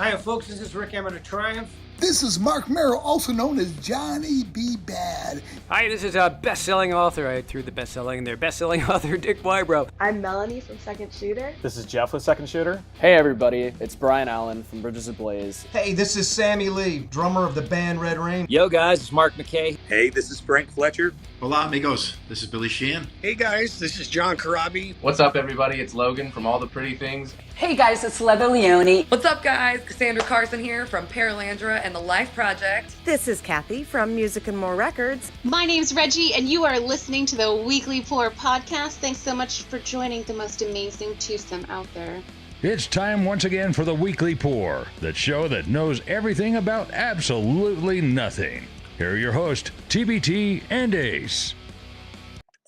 Hiya, folks. This is Rick Emmett of Triumph. This is Mark Merrill, also known as Johnny B. Bad. Hi, this is a best-selling author. I threw the best-selling in there. Best-selling author Dick Wybrow. I'm Melanie from Second Shooter. This is Jeff with Second Shooter. Hey everybody, it's Brian Allen from Bridges Ablaze. Hey, this is Sammy Lee, drummer of the band Red Rain. Yo guys, it's Mark McKay. Hey, this is Frank Fletcher. Hola amigos, this is Billy Sheehan. Hey guys, this is John Karabi. What's up everybody, it's Logan from All the Pretty Things. Hey guys, it's Leva Leone. What's up guys, Cassandra Carson here from Paralandra and the Life Project. This is Kathy from Music and More Records. My name's Reggie and you are listening to the Weekly Pour podcast. Thanks so much for joining the most amazing twosome out there. It's time once again for the Weekly Pour, the show that knows everything about absolutely nothing. Here are your hosts, TBT and Ace.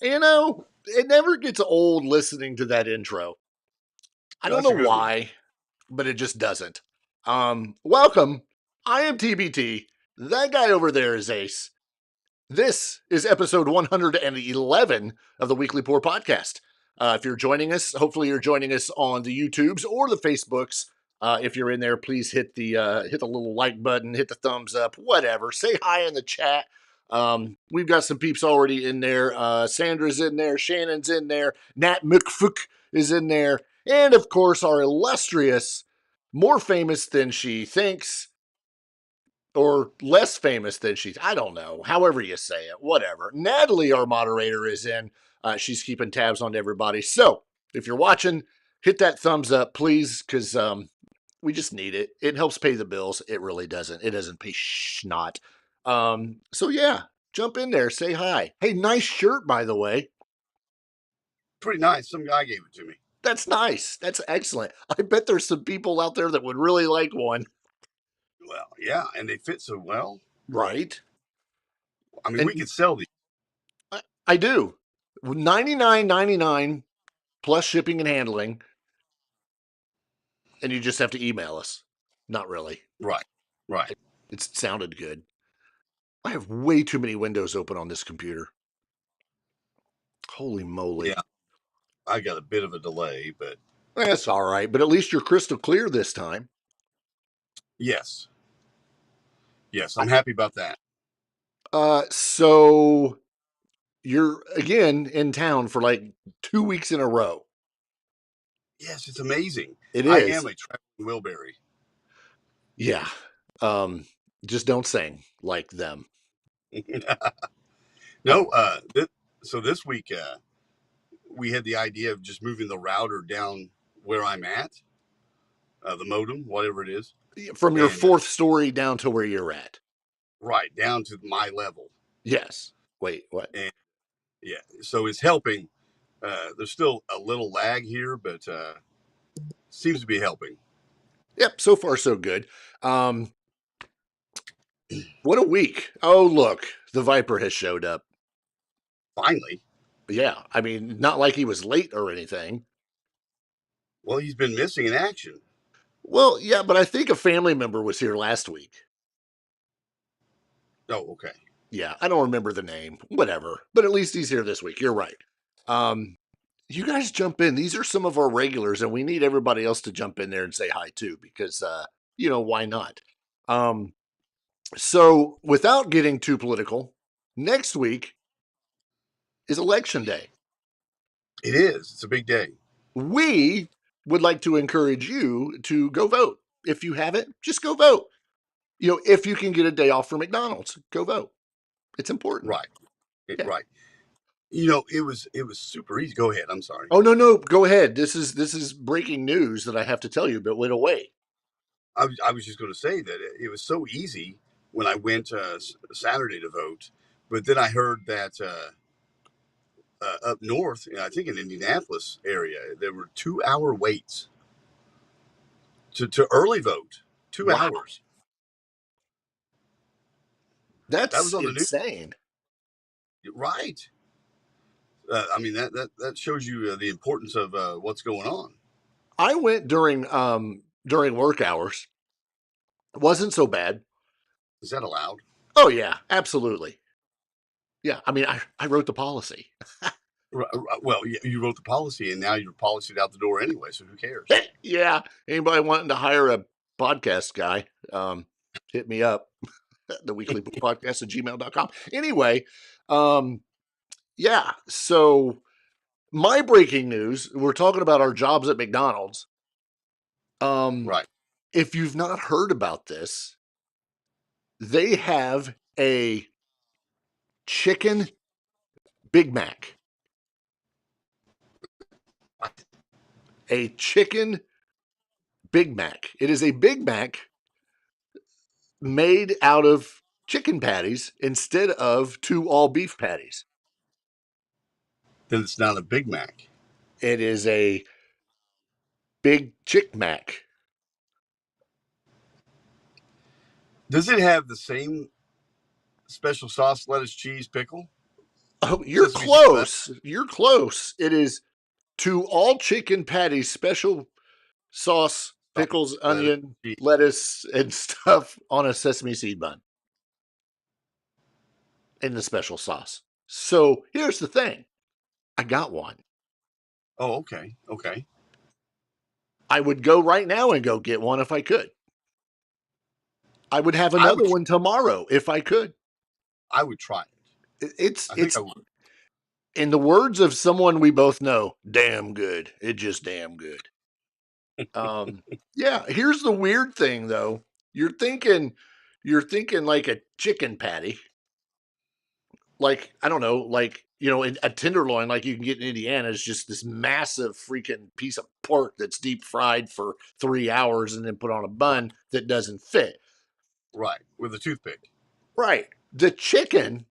You know, it never gets old listening to that intro. I don't know why, but it just doesn't. Welcome. I am TBT. That guy over there is Ace. This is episode 111 of the Weekly Pour podcast. If you're joining us, hopefully you're joining us on the YouTubes or the Facebooks. If you're in there, please hit the little like button, hit the thumbs up, whatever. Say hi in the chat. We've got some peeps already in there. Sandra's in there. Shannon's in there. Nat McFook is in there. And, of course, our illustrious, more famous than she thinks, or less famous than I don't know, however you say it, whatever. Natalie, our moderator, is in. She's keeping tabs on everybody. So, if you're watching, hit that thumbs up, please, because we just need it. It helps pay the bills. It really doesn't. It doesn't pay schnot. So, yeah, jump in there. Say hi. Hey, nice shirt, by the way. Pretty nice. Some guy gave it to me. That's nice. That's excellent. I bet there's some people out there that would really like one. Well, yeah, and they fit so well. Right. I mean, we could sell these. I do. $99.99 plus shipping and handling. And you just have to email us. Not really. Right. It sounded good. I have way too many windows open on this computer. Holy moly. Yeah. I got a bit of a delay, but that's all right. But at least you're crystal clear this time. Yes, I'm happy about that. So you're again in town for like 2 weeks in a row. Yes, it's amazing. It is. I am a traveling Wilbury. Yeah. Just don't sing like them. No. So this week, we had the idea of just moving the router down where I'm at, the modem, whatever it is. From your fourth story down to where you're at. Right, down to my level. Yes. Wait, what? And, yeah, so it's helping. There's still a little lag here, but seems to be helping. Yep, so far so good. What a week. Oh, look, the Viper has showed up. Finally. Yeah, I mean, not like he was late or anything. Well, he's been missing in action. Well, yeah, but I think a family member was here last week. Oh, okay. Yeah, I don't remember the name. Whatever. But at least he's here this week. You're right. You guys jump in. These are some of our regulars, and we need everybody else to jump in there and say hi, too, because, why not? So, without getting too political, next week is Election Day. It is. It's a big day. We would like to encourage you to go vote. If you haven't, just go vote. If you can get a day off from McDonald's, go vote. It's important. Right. Yeah. Right. It was super easy. Go ahead. I'm sorry. Oh, no. Go ahead. This is breaking news that I have to tell you, but wait away. I was just going to say that it was so easy when I went Saturday to vote, but then I heard that up north, I think in Indianapolis area, there were 2-hour waits to early vote. 2 hours. That was on insane. The news. Right. I mean, that shows you the importance of what's going on. I went during work hours. It wasn't so bad. Is that allowed? Oh, yeah, absolutely. Yeah, I mean, I wrote the policy. Well, you wrote the policy, and now you're policing out the door anyway, so who cares? Yeah, anybody wanting to hire a podcast guy, hit me up. The weekly podcast at gmail.com. Anyway, yeah. So my breaking news, we're talking about our jobs at McDonald's. Right. If you've not heard about this, they have a chicken Big Mac. A chicken Big Mac. It is a Big Mac made out of chicken patties instead of 2 all beef patties. Then it's not a Big Mac. It is a Big Chick Mac. Does it have the same special sauce, lettuce, cheese, pickle? Oh, you're close. You're close. It is 2 all chicken patties, special sauce, pickles, onion, lettuce, and stuff on a sesame seed bun. In the special sauce. So here's the thing. I got one. Oh, okay. Okay. I would go right now and go get one if I could. I would have another one tomorrow if I could. I would try it. It's I think I would. In the words of someone we both know, damn good. It's just damn good. Yeah, here's the weird thing though. You're thinking like a chicken patty. Like, I don't know, like, you know, a tenderloin like you can get in Indiana is just this massive freaking piece of pork that's deep fried for 3 hours and then put on a bun that doesn't fit. Right, with a toothpick. Right. The chicken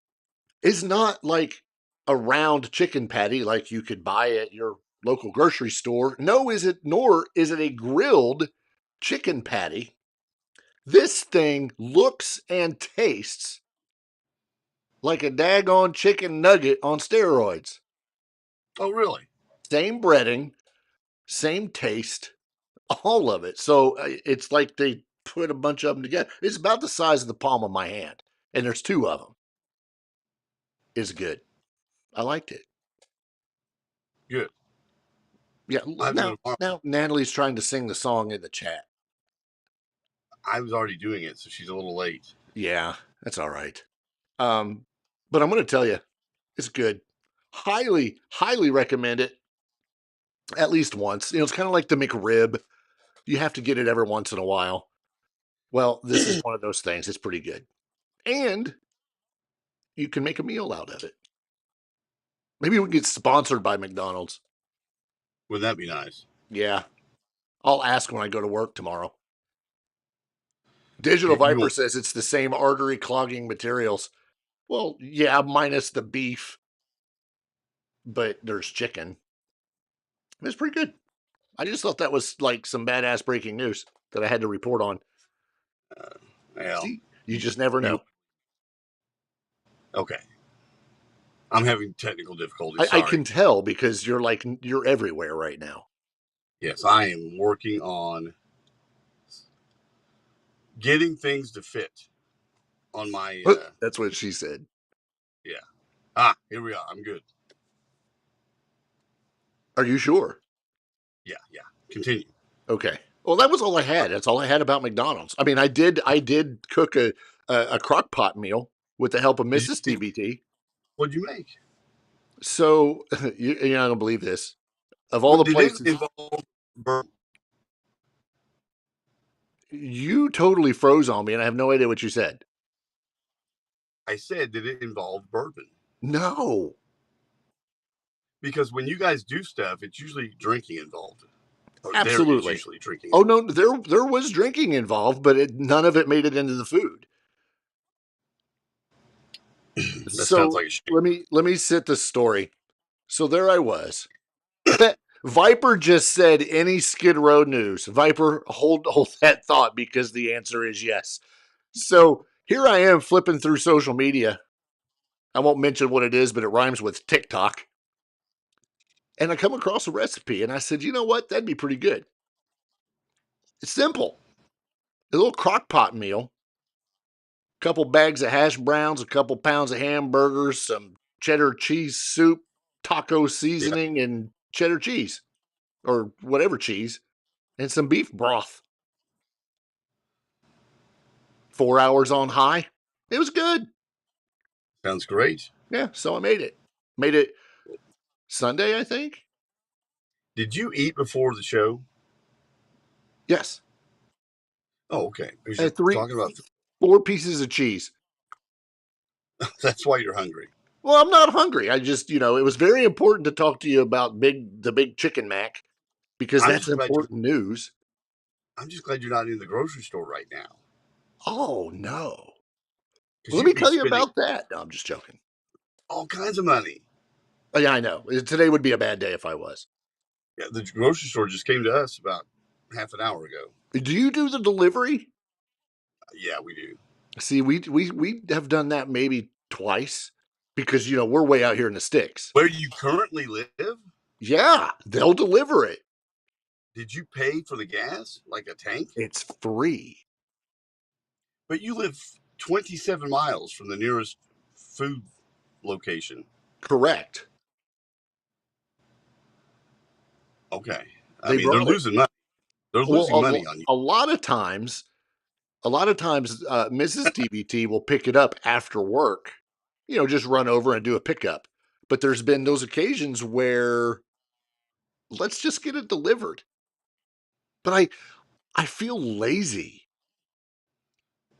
is not like a round chicken patty like you could buy at your local grocery store. Nor is it a grilled chicken patty. This thing looks and tastes like a daggone chicken nugget on steroids. Oh, really? Same breading, same taste, all of it. So it's like they put a bunch of them together. It's about the size of the palm of my hand, and there's 2 of them. It's good. I liked it. Good. Yeah. Now Natalie's trying to sing the song in the chat. I was already doing it, so she's a little late. Yeah, that's all right. But I'm going to tell you, it's good. Highly, highly recommend it. At least once. You know, it's kind of like the McRib. You have to get it every once in a while. Well, this is one of those things. It's pretty good. And you can make a meal out of it. Maybe we can get sponsored by McDonald's. Wouldn't that be nice? Yeah. I'll ask when I go to work tomorrow. Digital Viper says it's the same artery clogging materials. Well, yeah, minus the beef. But there's chicken. It's pretty good. I just thought that was like some badass breaking news that I had to report on. Well, see, you just never know. Okay. I'm having technical difficulties. I can tell because you're everywhere right now. Yes, I am working on getting things to fit on my. That's what she said. Yeah. Here we are. I'm good. Are you sure? Yeah. Continue. Okay. Well, that was all I had. That's all I had about McDonald's. I mean, I did cook a crock pot meal with the help of Mrs. TBT. What'd you make? So you're not gonna believe this. Of all the places, you totally froze on me, and I have no idea what you said. I said, did it involve bourbon? No. Because when you guys do stuff, it's usually drinking involved. Absolutely. Usually drinking. Oh no, there was drinking involved, but none of it made it into the food. Sounds like a shit. Let me set the story. So there I was. Viper just said any Skid Row news. Viper, hold that thought because the answer is yes. So here I am flipping through social media. I won't mention what it is, but it rhymes with TikTok. And I come across a recipe, and I said, you know what? That'd be pretty good. It's simple. A little crock pot meal. A couple bags of hash browns, a couple pounds of hamburgers, some cheddar cheese soup, taco seasoning, and cheddar cheese. Or whatever cheese. And some beef broth. 4 hours on high. It was good. Sounds great. Yeah, so I made it. Made it Sunday, I think. Did you eat before the show? Yes. Oh, okay. Because I you're had talking about 4 pieces of cheese. that's why you're hungry. Well, I'm not hungry. I just, it was very important to talk to you about the big chicken mac because that's important news. I'm just glad you're not in the grocery store right now. Oh, no. Because Let me tell you about that. No, I'm just joking. All kinds of money. Oh, yeah, I know. Today would be a bad day if I was. Yeah, the grocery store just came to us about half an hour ago. Do you do the delivery? Yeah, we do. See, we have done that maybe twice because, we're way out here in the sticks. Where you currently live? Yeah, they'll deliver it. Did you pay for the gas, like a tank? It's free. But you live 27 miles from the nearest food location. Correct. Okay. They're losing money. They're losing money on you. A lot of times, Mrs. TBT will pick it up after work, just run over and do a pickup. But there's been those occasions where let's just get it delivered. But I feel lazy.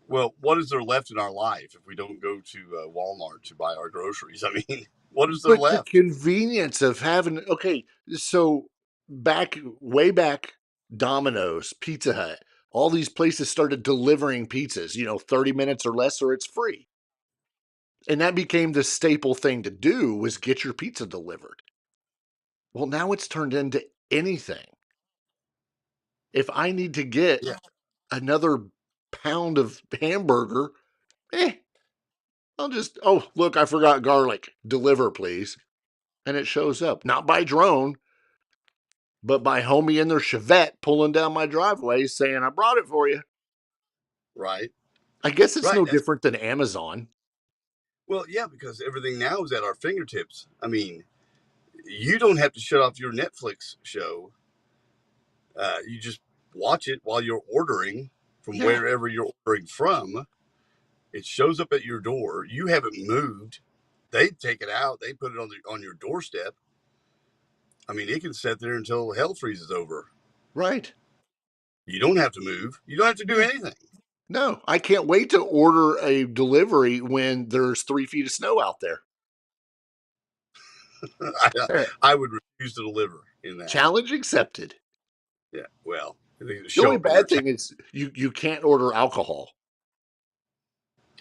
Well, what is there left in our life if we don't go to Walmart to buy our groceries? I mean, what is there left? The convenience of having, okay, so way back, Domino's, Pizza Hut, all these places started delivering pizzas, 30 minutes or less or it's free. And that became the staple thing to do was get your pizza delivered. Well, now it's turned into anything. If I need to get another pound of hamburger, I'll just, look, I forgot garlic. Deliver, please. And it shows up. Not by drone, but by homie in their Chevette pulling down my driveway saying, I brought it for you. Right. I guess it's no different than Amazon. Well, yeah, because everything now is at our fingertips. I mean, you don't have to shut off your Netflix show. You just watch it while you're ordering from wherever you're ordering from. It shows up at your door. You haven't moved. They take it out. They put it on your doorstep. I mean, it can sit there until hell freezes over. Right. You don't have to move. You don't have to do anything. No, I can't wait to order a delivery when there's 3 feet of snow out there. I would refuse to deliver in that. Challenge accepted. Yeah, well. The only bad thing is you can't order alcohol.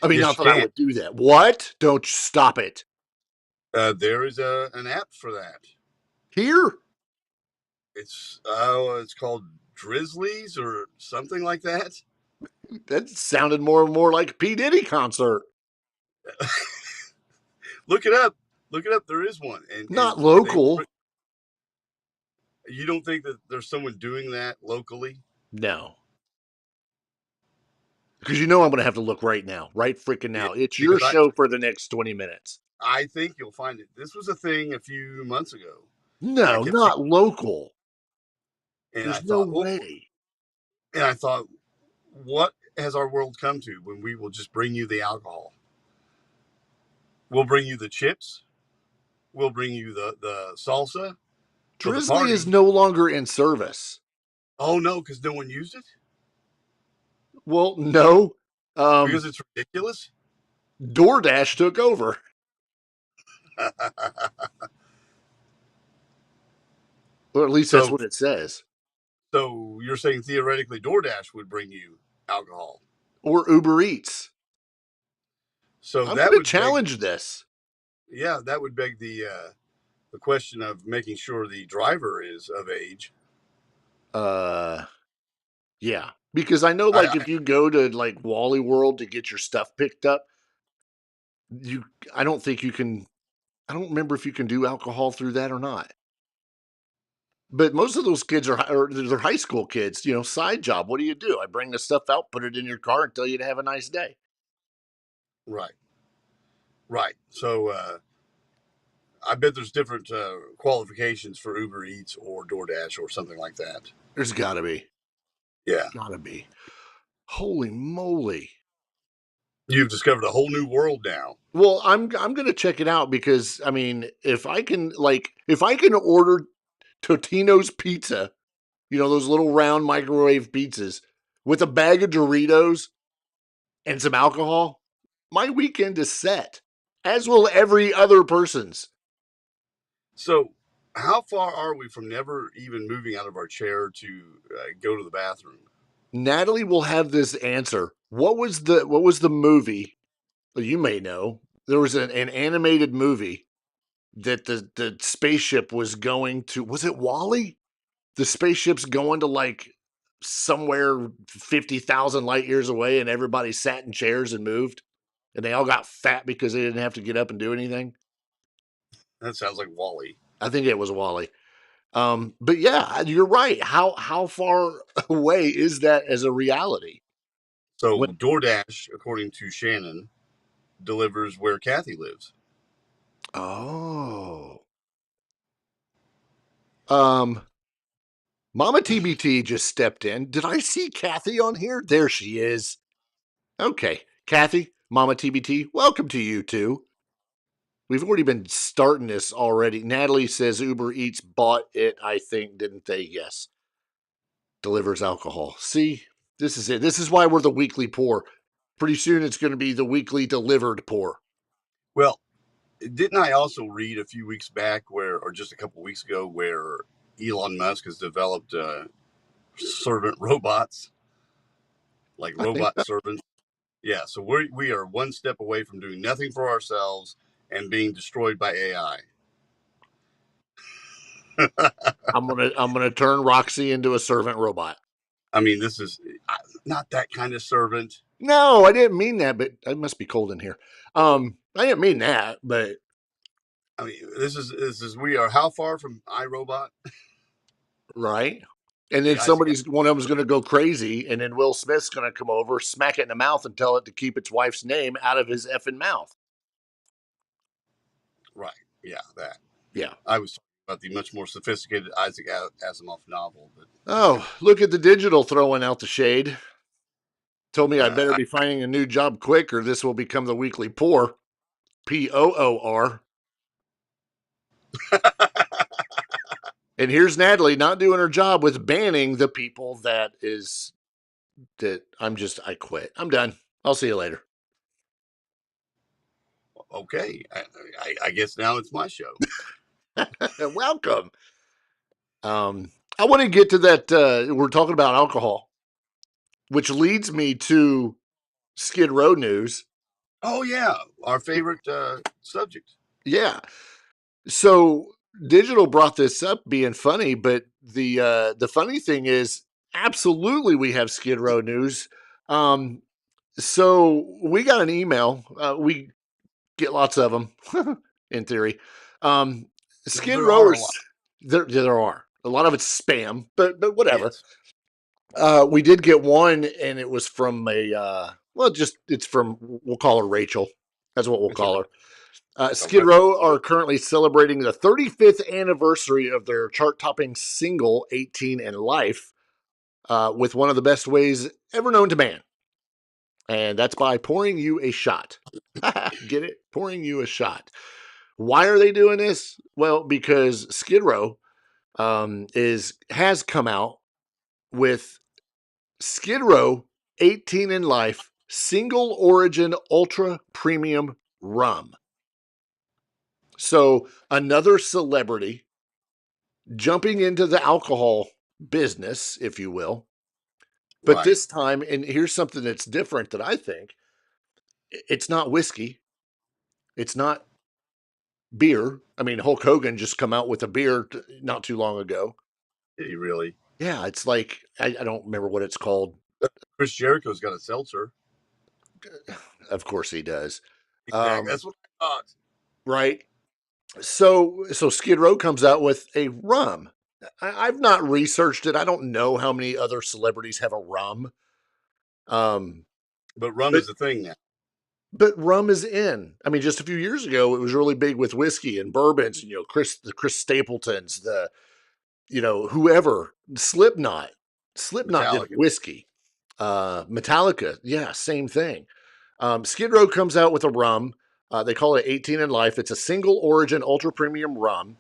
I mean, not that I would do that. What? Don't stop it. There is an app for that. Here? It's called Drizzlies or something like that. That sounded more and more like a P. Diddy concert. Look it up. Look it up. There is one. Not local. You don't think that there's someone doing that locally? No. Because I'm going to have to look right now. Right freaking now. It's your show for the next 20 minutes. I think you'll find it. This was a thing a few months ago. No, not local. And There's no way. And I thought, what has our world come to when we will just bring you the alcohol? We'll bring you the chips. We'll bring you the salsa. Drizzly is no longer in service. Oh, no, because no one used it? Well, no. Because it's ridiculous? DoorDash took over. Or at least that's what it says. So you're saying theoretically DoorDash would bring you alcohol? Or Uber Eats. So I'm that going would to challenge this. Yeah, that would beg the question of making sure the driver is of age. Yeah. Because I know, like, if you go to, like, Wally World to get your stuff picked up, I don't think you can, I don't remember if you can do alcohol through that or not. But most of those kids they're high school kids, side job. What do? I bring the stuff out, put it in your car, and tell you to have a nice day. Right. Right. So I bet there's different qualifications for Uber Eats or DoorDash or something like that. There's got to be. Yeah. Got to be. Holy moly. You've discovered a whole new world now. Well, I'm gonna check it out because I mean, if I can order Totino's pizza, you know, those little round microwave pizzas with a bag of Doritos and some alcohol, my weekend is set, as will every other person's. So, how far are we from never even moving out of our chair to go to the bathroom? Natalie will have this answer. What was the movie? Well, you may know. There was an animated movie that the spaceship was going to. Was it Wally? The spaceship's going to like somewhere 50,000 light years away, and everybody sat in chairs and moved, and they all got fat because they didn't have to get up and do anything. That sounds like Wally. I think it was Wally. But yeah, you're right. How far away is that as a reality? So DoorDash, according to Shannon, delivers where Kathy lives. Oh. Mama TBT just stepped in. Did I see Kathy on here? There she is. Okay. Kathy, Mama TBT, welcome to you too. We've already been starting this already. Natalie says Uber Eats bought it, I think, didn't they? Yes. Delivers alcohol. See, this is it. This is why we're the weekly poor. Pretty soon it's going to be the weekly delivered poor. Well, didn't I also read a few weeks back or just a couple weeks ago, where Elon Musk has developed servant robots, like robot servants? Yeah, so we are one step away from doing nothing for ourselves and being destroyed by AI. I'm gonna turn Roxy into a servant robot. I mean, this is not that kind of servant. No, I didn't mean that, but it must be cold in here. I didn't mean that, but I mean, this is we are how far from iRobot? Right. And then one of them's going to go crazy, and then Will Smith's going to come over, smack it in the mouth, and tell it to keep its wife's name out of his effing mouth. Right. Yeah, that. Yeah. I was talking about the much more sophisticated Isaac Asimov novel. But oh, look at the digital throwing out the shade. Told me I better be finding a new job quick, or this will become the weekly poor. POOR. And here's Natalie not doing her job with banning the people I quit. I'm done. I'll see you later. Okay. I guess now it's my show. Welcome. I want to get to that. We're talking about alcohol, which leads me to Skid Row news. Oh, yeah. Our favorite subject. Yeah. So Digital brought this up being funny, but the funny thing is, absolutely, we have Skid Row news. So we got an email. We get lots of them, in theory. Skid Row there are a lot of it's spam, but whatever. Yes. We did get one, and it was from it's from, we'll call her Rachel. That's what we'll call her. Skid Row are currently celebrating the 35th anniversary of their chart-topping single, 18 and Life, with one of the best ways ever known to man. And that's by pouring you a shot. Get it? Pouring you a shot. Why are they doing this? Well, because Skid Row has come out with Skid Row 18 in Life Single Origin Ultra Premium Rum. So another celebrity jumping into the alcohol business, if you will. But this time, and here's something that's different that I think, it's not whiskey. It's not beer. I mean, Hulk Hogan just come out with a beer not too long ago. Did he really? Yeah, it's like, I don't remember what it's called. Chris Jericho's got a seltzer. Of course he does. Exactly. That's what I thought. Right. So Skid Row comes out with a rum. I've not researched it. I don't know how many other celebrities have a rum. But rum is the thing now. But rum is in. I mean, just a few years ago, it was really big with whiskey and bourbons. And, the Chris Stapletons, whoever, Slipknot did whiskey. Metallica, yeah, same thing. Skid Row comes out with a rum. They call it 18 in Life. It's a single origin ultra premium rum.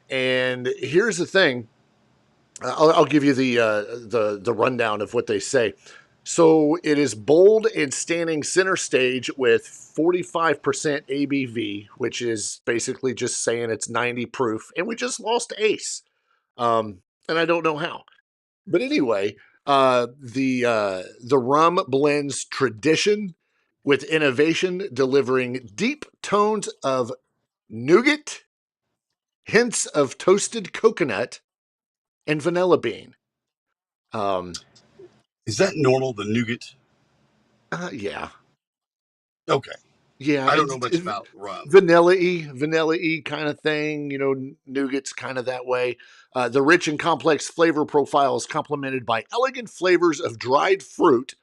And here's the thing. I'll give you the rundown of what they say. So it is bold and standing center stage with 45% ABV, which is basically just saying it's 90 proof. And we just lost Ace. And I don't know how. But anyway, the rum blends tradition with innovation, delivering deep tones of nougat, hints of toasted coconut, and vanilla bean. Is that normal, the nougat? Yeah. Okay. Yeah. I don't know much about rum. Vanilla-y kind of thing. You know, nougat's kind of that way. The rich and complex flavor profile is complemented by elegant flavors of dried fruit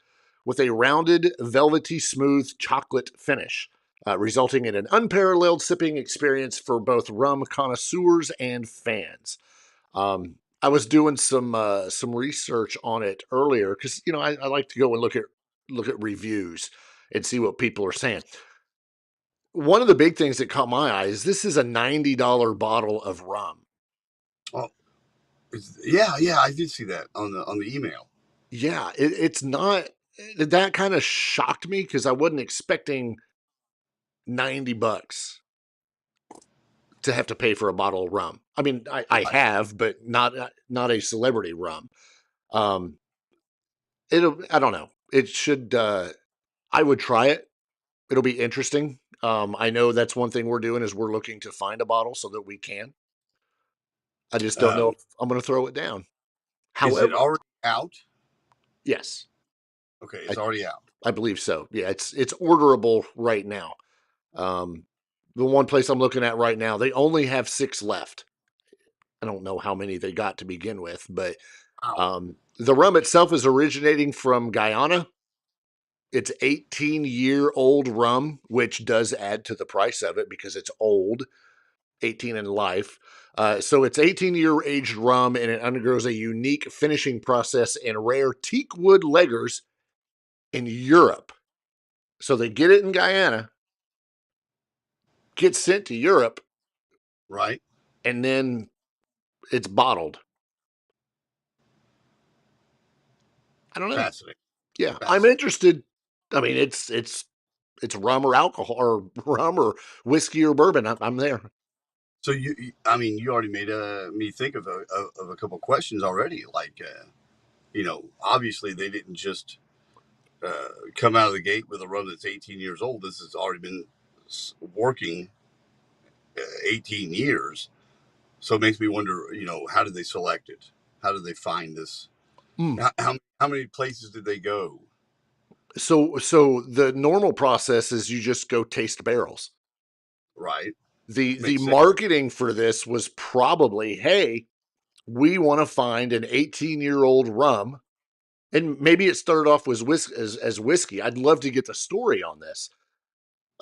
with a rounded, velvety, smooth chocolate finish, resulting in an unparalleled sipping experience for both rum connoisseurs and fans. I was doing some research on it earlier because I like to go and look at reviews and see what people are saying. One of the big things that caught my eye is this is a $90 bottle of rum. Oh, yeah, I did see that on the email. Yeah, it's not. That kind of shocked me because I wasn't expecting $90 to have to pay for a bottle of rum. I mean, I have, but not a celebrity rum. I don't know. It should. I would try it. It'll be interesting. I know that's one thing we're doing is we're looking to find a bottle so that we can. I just don't know if I'm going to throw it down. Is it However, already out? yes. Okay, it's already out. I believe so. Yeah, it's orderable right now. The one place I'm looking at right now, they only have 6 left. I don't know how many they got to begin with, but the rum itself is originating from Guyana. It's 18-year-old rum, which does add to the price of it because it's old, 18 in life. So it's 18-year aged rum, and it undergoes a unique finishing process in rare teak wood leggers in Europe. So they get it in Guyana, gets sent to Europe, right, and then it's bottled. I don't know. Fascinating. Yeah, Fascinating. I'm interested. I mean, it's rum or alcohol or rum or whiskey or bourbon. I'm there. So you already made me think of a couple questions already. Like, obviously they didn't just come out of the gate with a rum that's 18 years old. This has already been working 18 years. So it makes me wonder, how did they select it? How did they find this? How many places did they go? So the normal process is you just go taste barrels. Right. The marketing for this was probably, hey, we want to find an 18-year-old rum. And maybe it started off as whiskey. I'd love to get the story on this.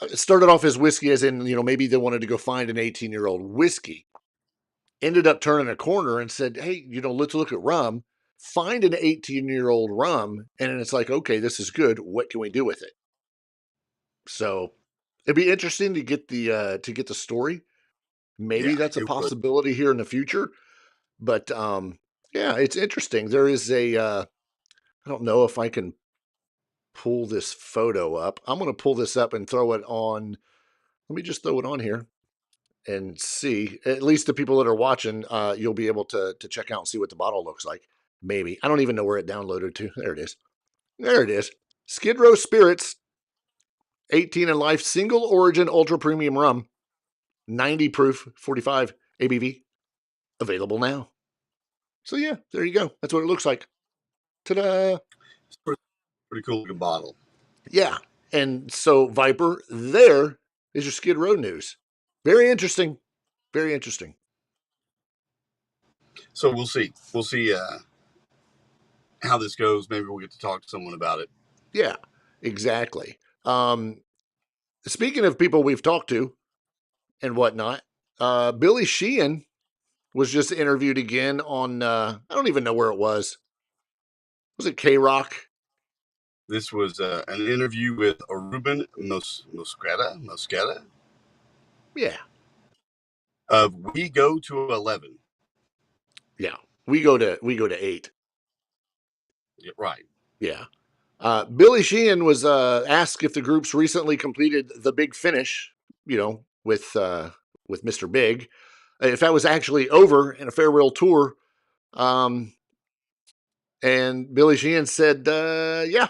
It started off as whiskey as in, maybe they wanted to go find an 18-year-old whiskey. Ended up turning a corner and said, hey, let's look at rum. Find an 18-year-old rum. And it's like, okay, this is good. What can we do with it? So it'd be interesting to get the story. Maybe that's a possibility here in the future. But yeah, it's interesting. There is I don't know if I can pull this photo up. I'm going to pull this up and throw it on. Let me just throw it on here and see. At least the people that are watching, you'll be able to check out and see what the bottle looks like. Maybe. I don't even know where it downloaded to. There it is. There it is. Skid Row Spirits, 18 in life, single origin ultra premium rum, 90 proof, 45 ABV, available now. So yeah, there you go. That's what it looks like. Ta-da! Pretty cool looking bottle. Yeah. And so, Viper, there is your Skid Row news. Very interesting. Very interesting. So we'll see. We'll see how this goes. Maybe we'll get to talk to someone about it. Yeah, exactly. Speaking of people we've talked to and whatnot, Billy Sheehan was just interviewed again on, I don't even know where it was. Was it K-Rock? This was an interview with Ruben Mosqueda Yeah. of We Go to 11. Yeah. We go to 8. Yeah, right. Yeah. Billy Sheehan was asked if the group's recently completed the Big Finish, with Mr. Big, if that was actually over in a farewell tour. And Billy Sheehan said, yeah,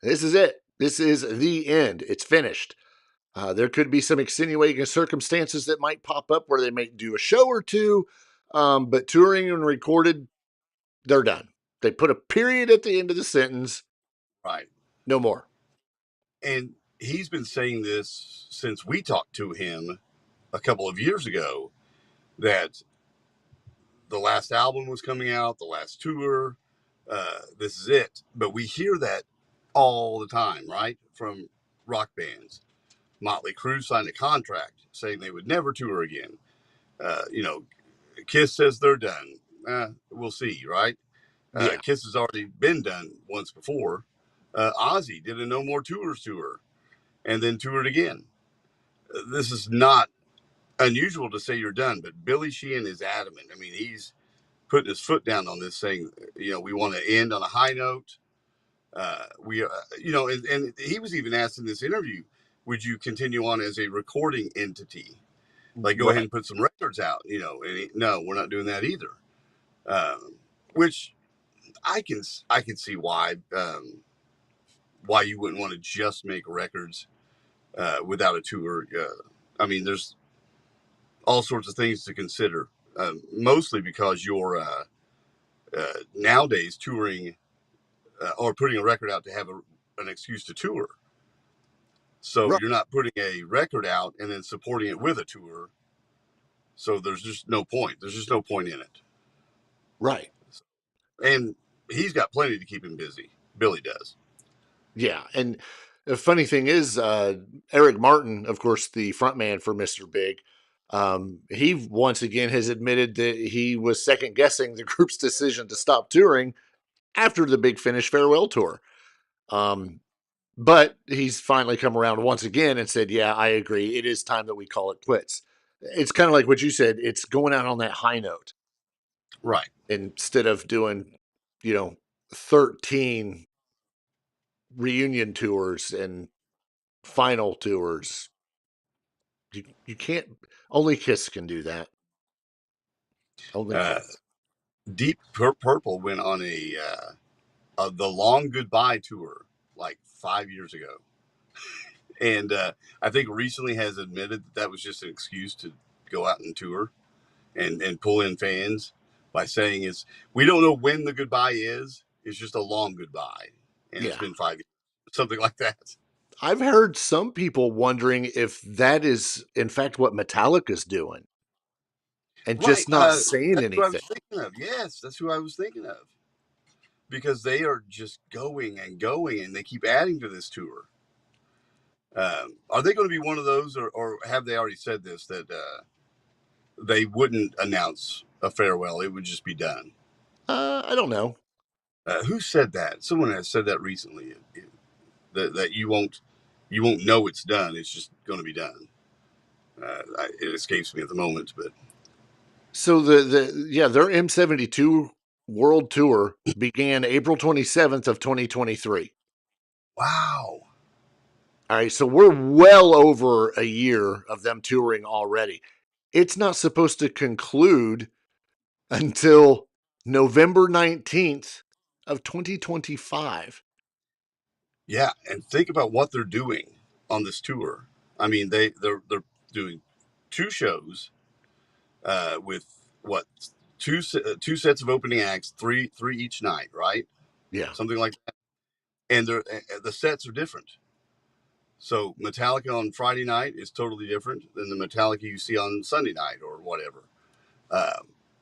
this is it. This is the end. It's finished. There could be some extenuating circumstances that might pop up where they might do a show or two, but touring and recorded, they're done. They put a period at the end of the sentence. Right. No more. And he's been saying this since we talked to him a couple of years ago, that the last album was coming out, the last tour, this is it. But we hear that all the time, right? From rock bands. Motley Crue signed a contract saying they would never tour again. Kiss says they're done. We'll see, right? Yeah. Kiss has already been done once before. Ozzy did a No More Tours tour and then toured again. This is not unusual to say you're done, but Billy Sheehan is adamant. I mean, he's putting his foot down on this, saying, we want to end on a high note. And he was even asked in this interview, would you continue on as a recording entity? Like, go ahead and put some records out, and no, we're not doing that either. Which I can see why you wouldn't want to just make records without a tour. I mean, there's all sorts of things to consider, mostly because you're nowadays touring or putting a record out to have an excuse to tour. So You're not putting a record out and then supporting it with a tour. So there's just no point. There's just no point in it. Right. And he's got plenty to keep him busy. Billy does. Yeah. And the funny thing is, Eric Martin, of course, the frontman for Mr. Big, he once again has admitted that he was second guessing the group's decision to stop touring after the Big Finish farewell tour. But he's finally come around once again and said, yeah, I agree. It is time that we call it quits. It's kind of like what you said. It's going out on that high note. Right. Instead of doing, 13 reunion tours and final tours. You can't, only Kiss can do that. Only Kiss. Deep Purple went on the Long Goodbye tour like 5 years ago. And I think recently has admitted that was just an excuse to go out and tour and pull in fans by saying we don't know when the goodbye is. It's just a long goodbye. And It's been 5 years, something like that. I've heard some people wondering if that is, in fact, what Metallica's doing. And just not saying anything. Who I was thinking of. Yes, that's who I was thinking of. Because they are just going and going, and they keep adding to this tour. Are they going to be one of those, or have they already said this, that they wouldn't announce a farewell? It would just be done. I don't know. Who said that? Someone has said that recently. That you won't know it's done. It's just going to be done. It escapes me at the moment, but so their M72 World Tour began April 27th of 2023. Wow. All right, so we're well over a year of them touring already. It's not supposed to conclude until November 19th of 2025. Yeah, and think about what they're doing on this tour. I mean, they're doing 2 shows with what two sets of opening acts, three each night, right? Yeah, something like that. And the sets are different. So Metallica on Friday night is totally different than the Metallica you see on Sunday night or whatever.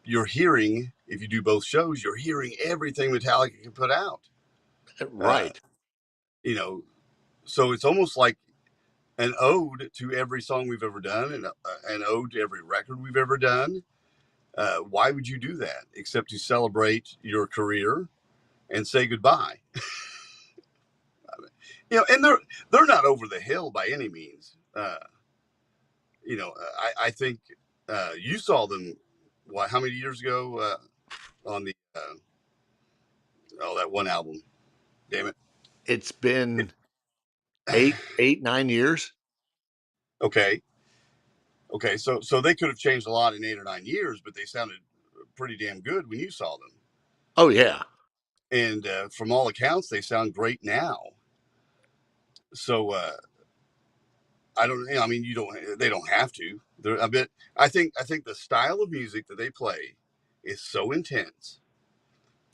You're hearing, if you do both shows, you're hearing everything Metallica can put out. Right. So it's almost like an ode to every song we've ever done and an ode to every record we've ever done. Why would you do that except to celebrate your career and say goodbye? And they're not over the hill by any means. I think you saw them. What? How many years ago on the that one album? Damn it! It's been 9 years. Okay. So they could have changed a lot in 8 or 9 years, but they sounded pretty damn good when you saw them. Oh yeah, and from all accounts, they sound great now. So I don't. I mean, you don't. They don't have to. They're a bit. I think the style of music that they play is so intense,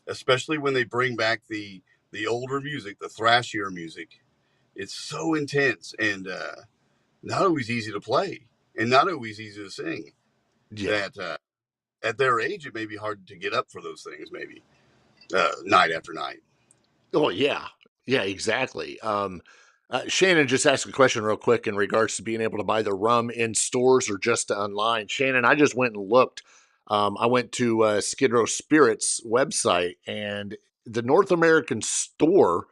especially when they bring back the older music, the thrashier music. It's so intense and not always easy to play, and not always easy to sing. Yeah. That at their age, it may be hard to get up for those things. Maybe night after night. Oh yeah, yeah, exactly. Shannon just asked a question real quick in regards to being able to buy the rum in stores or just online. Shannon, I just went and looked. I went to Skid Row Spirits website, and the North American store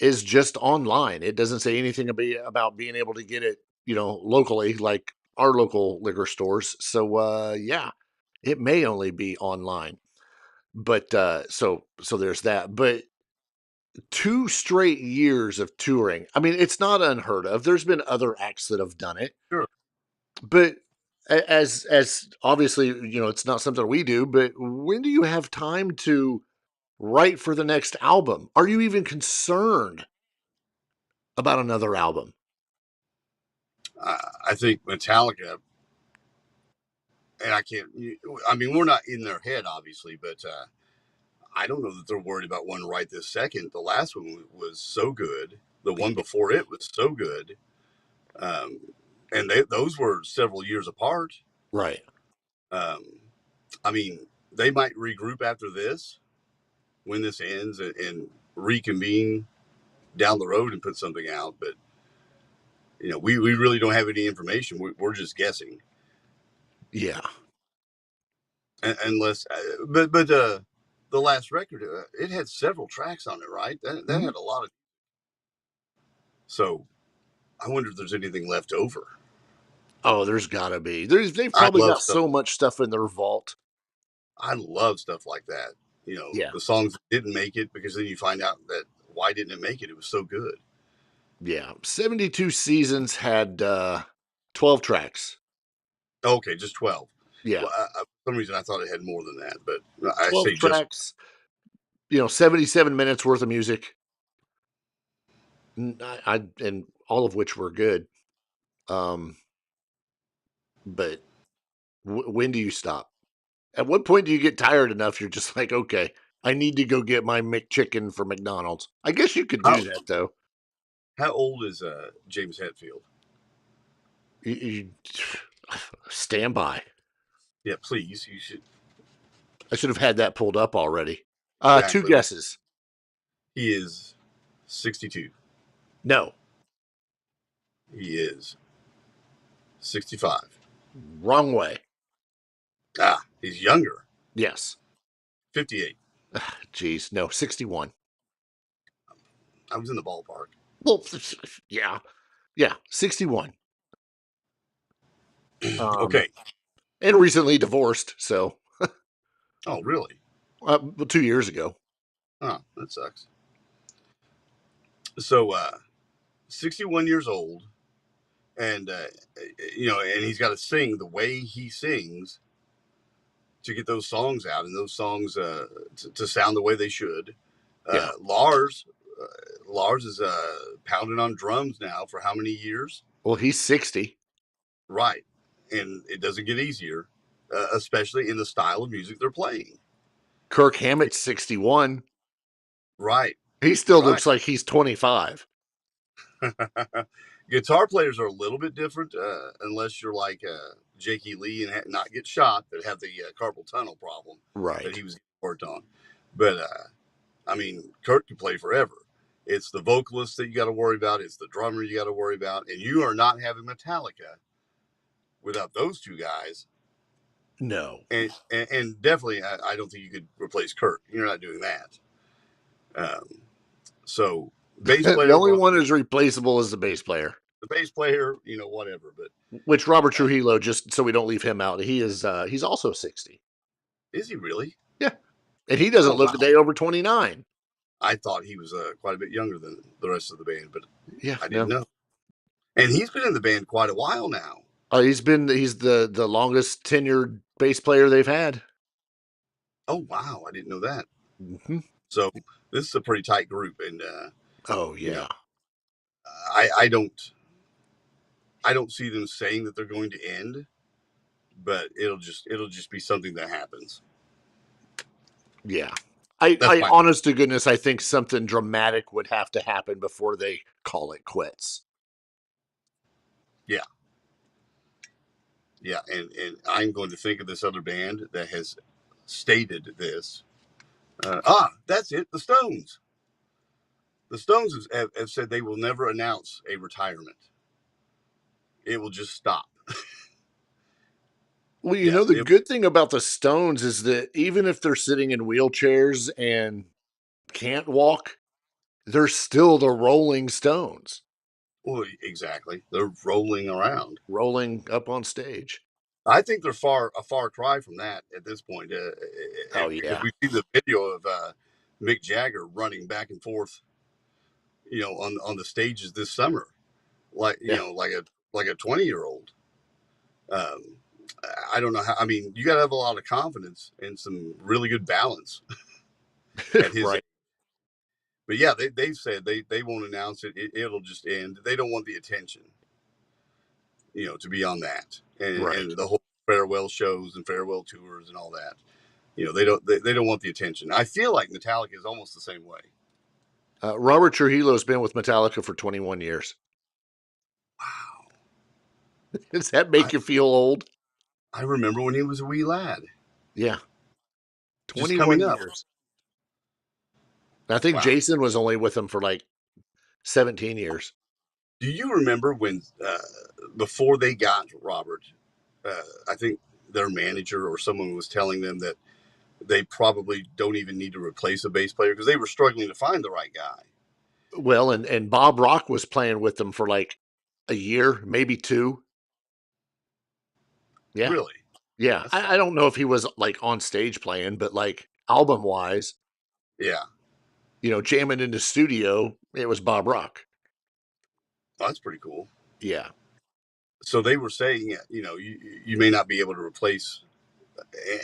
is just online. It doesn't say anything about being able to get it, locally like our local liquor stores. So yeah, it may only be online. But so there's that. But 2 straight years of touring. I mean, it's not unheard of. There's been other acts that have done it. Sure. But as obviously, it's not something we do, but when do you have time to write for the next album? Are you even concerned about another album? I think Metallica, and I can't. I mean, we're not in their head, obviously, but I don't know that they're worried about one right this second. The last one was so good. The one before it was so good, and those were several years apart. Right. I mean, they might regroup after this when this ends and reconvene down the road and put something out. But we really don't have any information. We're just guessing. Yeah. Unless, but the last record, it had several tracks on it, right? That had a lot of. So, I wonder if there's anything left over. Oh, there's gotta be. They've probably got so much stuff in their vault. I love stuff like that. Yeah. The songs that didn't make it, because then you find out that why didn't it make it? It was so good. Yeah. 72 Seasons had 12 tracks. Okay, just 12. Yeah. Well, for some reason, I thought it had more than that, but I 12 say tracks. 77 minutes worth of music. And all of which were good. But when do you stop? At what point do you get tired enough? You're just like, okay, I need to go get my McChicken from McDonald's. I guess you could do that though. How old is James Hetfield? You stand by. Yeah, please. You should. I should have had that pulled up already. Exactly. 2 guesses. He is 62. No. He is 65. Wrong way. He's younger. Yes. 58. Jeez, no, 61. I was in the ballpark. Well, yeah. Yeah, 61. Okay. And recently divorced, so. Oh, really? 2 years ago. Oh, that sucks. So, 61 years old, and and he's got to sing the way he sings to get those songs out, and those songs to sound the way they should. Yeah. Lars is pounding on drums now for how many years? Well, he's 60. Right, and it doesn't get easier, especially in the style of music they're playing. Kirk Hammett's 61. Right. He still looks like he's 25. Guitar players are a little bit different, unless you're like Jakey Lee and not get shot, but have the carpal tunnel problem that he was worked on. But I mean, Kurt can play forever. It's the vocalist that you got to worry about. It's the drummer you got to worry about, and you are not having Metallica without those two guys. No, and definitely, I don't think you could replace Kurt. You're not doing that. So bass player. The only one who's replaceable is the bass player. The bass player, whatever. But which Robert Trujillo, just so we don't leave him out, he's also 60. Is he really? Yeah, and he doesn't look a day over 29. I thought he was quite a bit younger than the rest of the band, but yeah, I didn't know. And he's been in the band quite a while now. He's the longest tenured bass player they've had. Oh wow, I didn't know that. Mm-hmm. So this is a pretty tight group, and I don't see them saying that they're going to end, but it'll just be something that happens. Yeah. I honest to goodness, I think something dramatic would have to happen before they call it quits. Yeah. Yeah, and I'm going to think of this other band that has stated this. That's it, the Stones. The Stones have said they will never announce a retirement. It will just stop. Well, the good thing about the Stones is that even if they're sitting in wheelchairs and can't walk, they're still the Rolling Stones. Well, exactly. They're rolling around. Rolling up on stage. I think they're a far cry from that at this point. Because we see the video of Mick Jagger running back and forth, on the stages this summer, like like a 20-year-old. I don't know how. I mean, you got to have a lot of confidence and some really good balance at his age. But yeah, they've said they won't announce it. It'll just end. They don't want the attention, to be on that, and the whole farewell shows and farewell tours and all that. They don't want the attention. I feel like Metallica is almost the same way. Robert Trujillo's been with Metallica for 21 years. Wow. Does that make you feel old? I remember when he was a wee lad. Yeah. 21 years. I think Jason was only with him for like 17 years. Do you remember when, before they got Robert, I think their manager or someone was telling them that they probably don't even need to replace a bass player because they were struggling to find the right guy. Well, and Bob Rock was playing with them for like a year, maybe 2. Yeah. Really? Yeah. I don't know if he was like on stage playing, but like album wise. Yeah. Jamming in the studio, it was Bob Rock. Oh, that's pretty cool. Yeah. So they were saying, you may not be able to replace